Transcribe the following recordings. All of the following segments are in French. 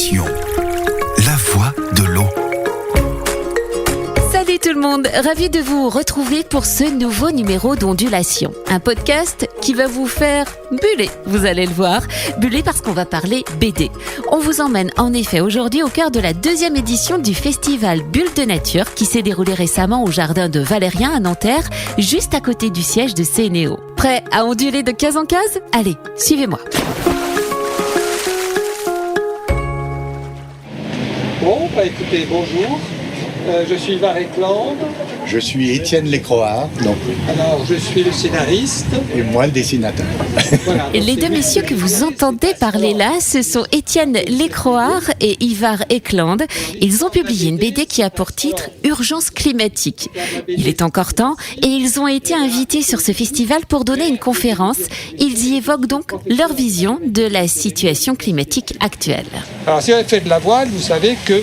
Ondulation, la voix de l'eau. Salut tout le monde, ravi de vous retrouver pour ce nouveau numéro d'Ondulation. Un podcast qui va vous faire buller, vous allez le voir. Buller parce qu'on va parler BD. On vous emmène en effet aujourd'hui au cœur de la 2e édition du festival Bulles de Nature qui s'est déroulé récemment au jardin de Valérien à Nanterre, juste à côté du siège de Sénéo. Prêt à onduler de case en case ? Allez, suivez-moi. Bon, écoutez, bonjour. Je suis Yvar Eklund. Je suis Étienne Lécroard, Alors, je suis le scénariste. et moi le dessinateur. Voilà, Et les deux messieurs que vous entendez parler là, ce sont Étienne Lécroard et Yvar Eklund. Ils ont publié une BD qui a pour titre « Urgence climatique ». Il est encore temps et ils ont été invités sur ce festival pour donner une conférence. Ils y évoquent donc leur vision de la situation climatique actuelle. Alors, si on fait de la voile, vous savez que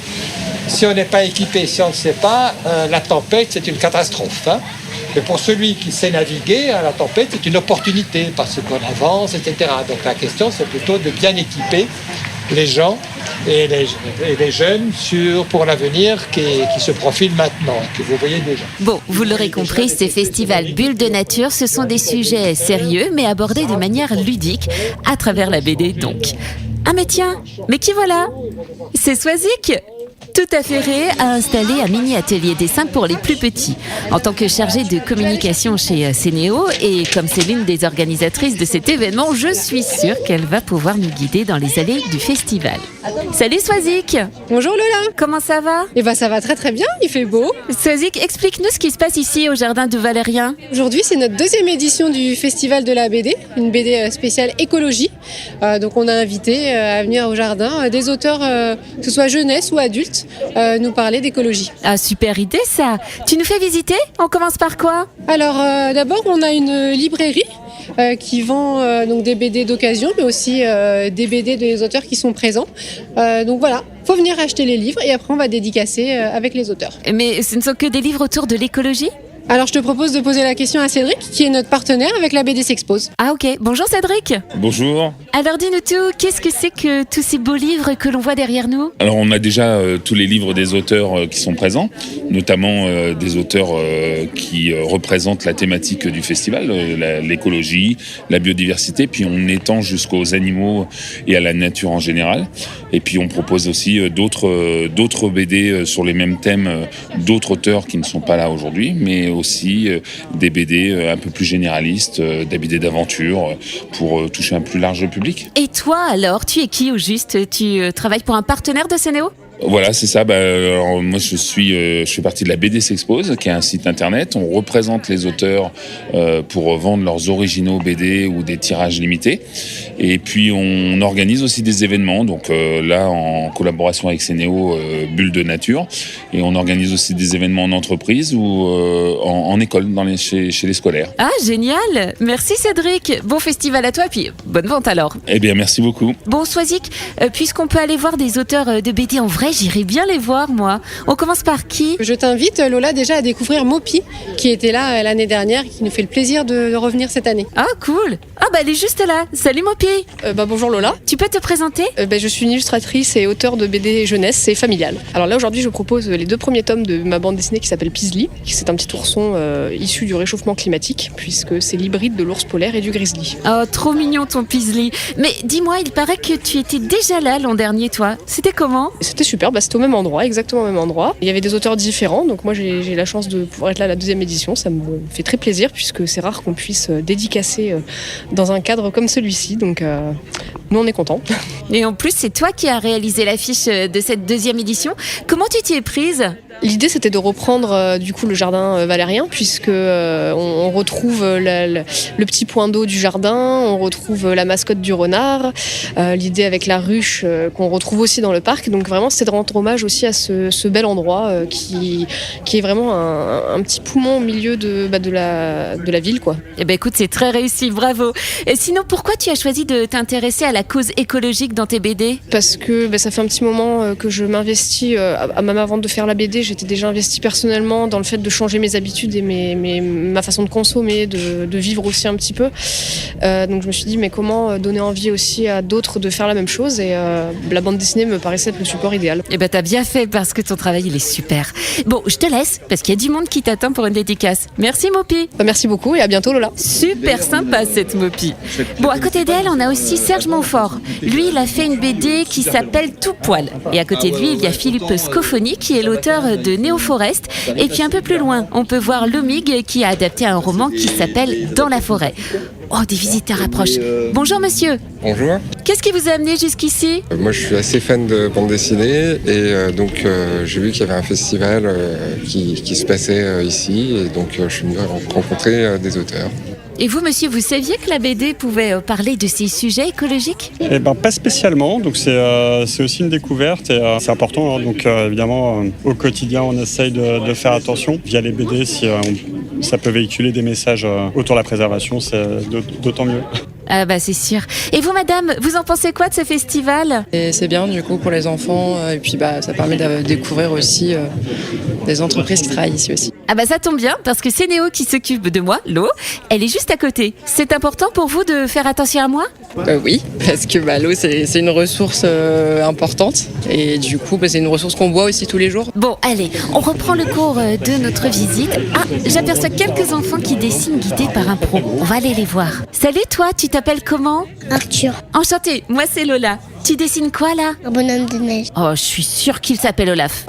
si on n'est pas équipé, si on ne sait pas, la tempête, c'est une catastrophe. Mais pour celui qui sait naviguer, la tempête, c'est une opportunité parce qu'on avance, etc. Donc la question, c'est plutôt de bien équiper les gens et les jeunes pour l'avenir qui se profile maintenant, que vous voyez déjà. Bon, vous l'aurez compris, ces festivals Bulles de Nature, ce sont des sujets sérieux mais abordés de manière ludique à travers la BD donc. Ah mais tiens, mais qui voilà ? C'est Swazik ! Tout affairé à installer un mini-atelier dessin pour les plus petits. En tant que chargée de communication chez Sénéo, et comme c'est l'une des organisatrices de cet événement, je suis sûre qu'elle va pouvoir nous guider dans les allées du festival. Salut Swazik ! Bonjour Lola. Comment ça va ? Eh ben ça va très très bien, il fait beau. Swazik, explique-nous ce qui se passe ici au jardin de Valérien. Aujourd'hui c'est notre 2e édition du festival de la BD, une BD spéciale écologie. Donc on a invité à venir au jardin des auteurs, que ce soit jeunesse ou adultes, nous parler d'écologie. Ah, super idée ça. Tu nous fais visiter ? On commence par quoi ? Alors d'abord on a une librairie qui vend donc des BD d'occasion, mais aussi des BD des auteurs qui sont présents. Donc voilà, faut venir acheter les livres et après on va dédicacer avec les auteurs. Mais ce ne sont que des livres autour de l'écologie ? Alors je te propose de poser la question à Cédric, qui est notre partenaire avec la BD S'Expose. Ah ok, bonjour Cédric. Bonjour. Alors dis-nous tout, qu'est-ce que c'est que tous ces beaux livres que l'on voit derrière nous ? Alors on a déjà tous les livres des auteurs qui sont présents, notamment des auteurs qui représentent la thématique du festival, l'écologie, la biodiversité, puis on étend jusqu'aux animaux et à la nature en général. Et puis on propose aussi d'autres BD sur les mêmes thèmes, d'autres auteurs qui ne sont pas là aujourd'hui, mais aussi des BD un peu plus généralistes, des BD d'aventure pour toucher un plus large public. Et toi alors, tu es qui au juste ? Tu travailles pour un partenaire de Sénéo ? Voilà, c'est ça. Alors, moi, je fais partie de la BD S'Expose, qui est un site internet. On représente les auteurs pour vendre leurs originaux BD ou des tirages limités. Et puis, on organise aussi des événements. Donc là, en collaboration avec Sénéo, Bulles de Nature. Et on organise aussi des événements en entreprise ou en école, chez les scolaires. Ah, génial ! Merci Cédric. Bon festival à toi, puis bonne vente alors. Eh bien, merci beaucoup. Bon, Swazik, puisqu'on peut aller voir des auteurs de BD en vrai, j'irai bien les voir, moi. On commence par qui ? Je t'invite, Lola, déjà à découvrir Mopi, qui était là l'année dernière, qui nous fait le plaisir de revenir cette année. Ah, cool. Ah, bah elle est juste là. Salut Mopi. Bonjour Lola. Tu peux te présenter ? Je suis une illustratrice et auteure de BD jeunesse et familiale. Alors là aujourd'hui je propose les 2 premiers tomes de ma bande dessinée qui s'appelle Paisley. C'est un petit ourson issu du réchauffement climatique puisque c'est l'hybride de l'ours polaire et du grizzly. Oh, trop mignon ton Paisley. Mais dis-moi, il paraît que tu étais déjà là l'an dernier, toi. C'était comment ? C'était super, c'était au même endroit, exactement au même endroit. Il y avait des auteurs différents, donc moi j'ai la chance de pouvoir être là à la 2e édition. Ça me fait très plaisir puisque c'est rare qu'on puisse dédicacer dans un cadre comme celui-ci. Donc nous on est contents. Et en plus, c'est toi qui as réalisé l'affiche de cette 2e édition. Comment tu t'y es prise ? L'idée c'était de reprendre du coup le jardin Valérien puisque on retrouve le petit point d'eau du jardin, on retrouve la mascotte du renard, l'idée avec la ruche qu'on retrouve aussi dans le parc. Donc vraiment c'était de rendre hommage aussi à ce bel endroit qui est vraiment un petit poumon au milieu de la ville quoi. Eh ben écoute, c'est très réussi, bravo. Et sinon, pourquoi tu as choisi de t'intéresser à la cause écologique dans tes BD ? Parce que ça fait un petit moment que je m'investis, même avant de faire la BD, j'étais déjà investie personnellement dans le fait de changer mes habitudes et ma façon de consommer, de vivre aussi un petit peu. Donc je me suis dit, mais comment donner envie aussi à d'autres de faire la même chose, et la bande dessinée me paraissait être le support idéal. Eh ben t'as bien fait parce que ton travail il est super. Bon, je te laisse parce qu'il y a du monde qui t'attend pour une dédicace. Merci Mopi. Merci beaucoup et à bientôt Lola. Super sympa cette Mopi. Bon, à côté d'elle, on a aussi Serge Montfort. Lui, il a fait une BD qui s'appelle Tout Poil. Et à côté de lui, il y a Philippe Scofoni qui est l'auteur de Néo Forest. Et puis un peu plus loin, on peut voir Lomig qui a adapté un roman qui s'appelle Dans la forêt. Oh, des visiteurs approchent. Bonjour monsieur. Bonjour. Qu'est-ce qui vous a amené jusqu'ici ? Moi je suis assez fan de bande dessinée et donc j'ai vu qu'il y avait un festival qui se passait ici et donc je suis venu rencontrer des auteurs. Et vous, monsieur, vous saviez que la BD pouvait parler de ces sujets écologiques ? Eh ben, pas spécialement, donc c'est aussi une découverte et c'est important. Donc évidemment, au quotidien, on essaye de faire attention via les BD. Si ça peut véhiculer des messages autour de la préservation, c'est d'autant mieux. Ah bah c'est sûr. Et vous, madame, vous en pensez quoi de ce festival ? Et c'est bien du coup pour les enfants et puis ça permet de découvrir aussi des entreprises qui travaillent ici aussi. Ah bah ça tombe bien parce que c'est Néo qui s'occupe de moi, l'eau. Elle est juste à côté. C'est important pour vous de faire attention à moi ? Oui, parce que l'eau c'est une ressource importante et du coup c'est une ressource qu'on boit aussi tous les jours. Bon, allez, on reprend le cours de notre visite. Ah, j'aperçois quelques enfants qui dessinent guidés par un pro. On va aller les voir. Salut toi, tu t'appelles comment ? Arthur. Enchantée, moi c'est Lola. Tu dessines quoi là ? Un bonhomme de neige. Oh, je suis sûre qu'il s'appelle Olaf.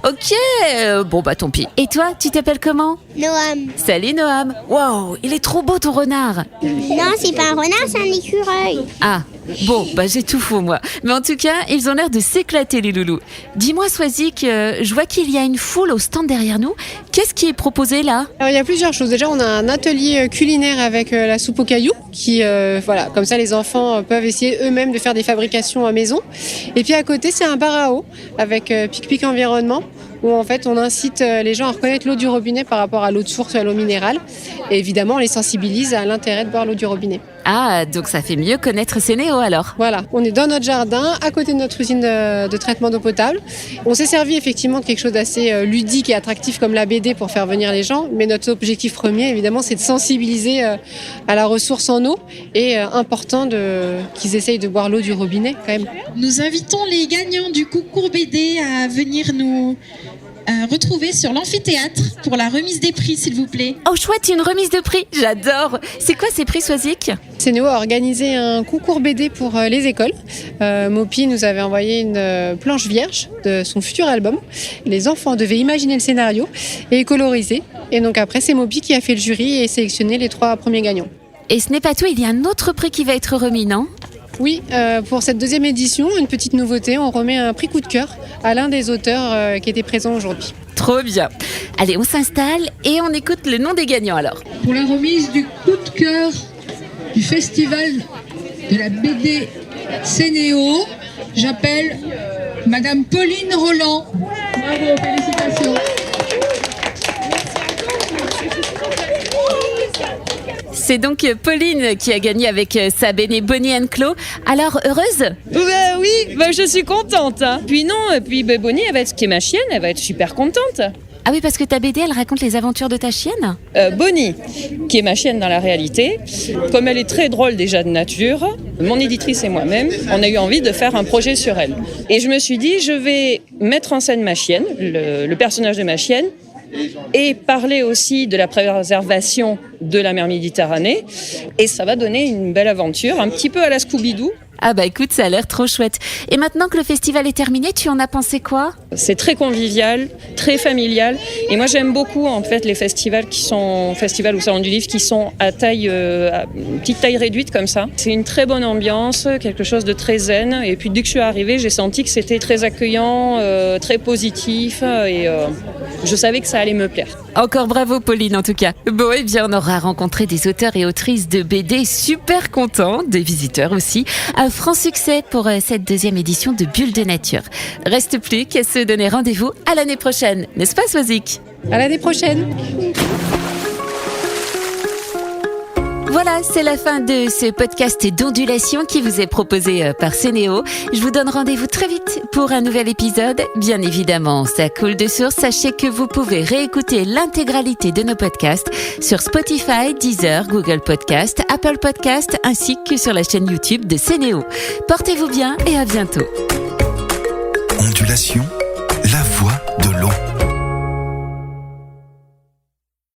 Ok, bon bah tant pis. Et toi, tu t'appelles comment ? Noam. Salut Noam. Wow, il est trop beau ton renard. Non, c'est pas un renard, c'est un écureuil. Ah, bon, bah j'ai tout faux moi. Mais en tout cas, ils ont l'air de s'éclater les loulous. Dis-moi Swazik, je vois qu'il y a une foule au stand derrière nous. Qu'est-ce qui est proposé là ? Alors, il y a plusieurs choses. Déjà, on a un atelier culinaire avec la soupe aux cailloux qui, voilà, comme ça les enfants peuvent essayer eux-mêmes de faire des fabrications à maison. Et puis à côté, c'est un bar à eau avec Pic Environnement où en fait on incite les gens à reconnaître l'eau du robinet par rapport à l'eau de source ou à l'eau minérale. Et évidemment, on les sensibilise à l'intérêt de boire l'eau du robinet. Ah, donc ça fait mieux connaître ces néos alors. Voilà, on est dans notre jardin, à côté de notre usine de traitement d'eau potable. On s'est servi effectivement de quelque chose d'assez ludique et attractif comme la BD pour faire venir les gens, mais notre objectif premier évidemment c'est de sensibiliser à la ressource en eau et important qu'ils essayent de boire l'eau du robinet quand même. Nous invitons les gagnants du concours BD à venir nous retrouver sur l'amphithéâtre pour la remise des prix, s'il vous plaît. Oh chouette, une remise de prix, j'adore. C'est quoi ces prix Swazik ? CNEO a organisé un concours BD pour les écoles. Mopi nous avait envoyé une planche vierge de son futur album. Les enfants devaient imaginer le scénario et coloriser. Et donc après, c'est Mopi qui a fait le jury et sélectionné les 3 premiers gagnants. Et ce n'est pas tout, il y a un autre prix qui va être remis, non ? Oui, pour cette 2e édition, une petite nouveauté, on remet un prix coup de cœur à l'un des auteurs qui était présent aujourd'hui. Trop bien. Allez, on s'installe et on écoute le nom des gagnants alors. Pour la remise du coup de cœur du festival de la BD CNEO, j'appelle Madame Pauline Roland. Bravo, félicitations. C'est donc Pauline qui a gagné avec sa BD Bonnie & Claude. Alors, heureuse ? Oui, je suis contente. Hein. Puis Bonnie, qui est ma chienne, elle va être super contente. Ah oui, parce que ta BD, elle raconte les aventures de ta chienne ? Bonnie, qui est ma chienne dans la réalité, comme elle est très drôle déjà de nature, mon éditrice et moi-même, on a eu envie de faire un projet sur elle. Et je me suis dit, je vais mettre en scène ma chienne, le personnage de ma chienne, et parler aussi de la préservation de la mer Méditerranée. Et ça va donner une belle aventure, un petit peu à la Scooby-Doo. Ah bah écoute, ça a l'air trop chouette. Et maintenant que le festival est terminé, tu en as pensé quoi ? C'est très convivial, très familial. Et moi j'aime beaucoup en fait les festivals ou salons du livre qui sont à petite taille réduite comme ça. C'est une très bonne ambiance, quelque chose de très zen. Et puis dès que je suis arrivée, j'ai senti que c'était très accueillant, très positif. Et je savais que ça allait me plaire. Encore bravo Pauline en tout cas. Bon, eh bien on aura rencontré des auteurs et autrices de BD super contents, des visiteurs aussi. Un franc succès pour cette 2e édition de Bulles de Nature. Reste plus qu'à se donner rendez-vous à l'année prochaine, n'est-ce pas Swazik ? À l'année prochaine. Voilà, c'est la fin de ce podcast d'ondulation qui vous est proposé par Cénéo. Je vous donne rendez-vous très vite pour un nouvel épisode. Bien évidemment, ça coule de source. Sachez que vous pouvez réécouter l'intégralité de nos podcasts sur Spotify, Deezer, Google Podcast, Apple Podcast, ainsi que sur la chaîne YouTube de Cénéo. Portez-vous bien et à bientôt. Ondulation.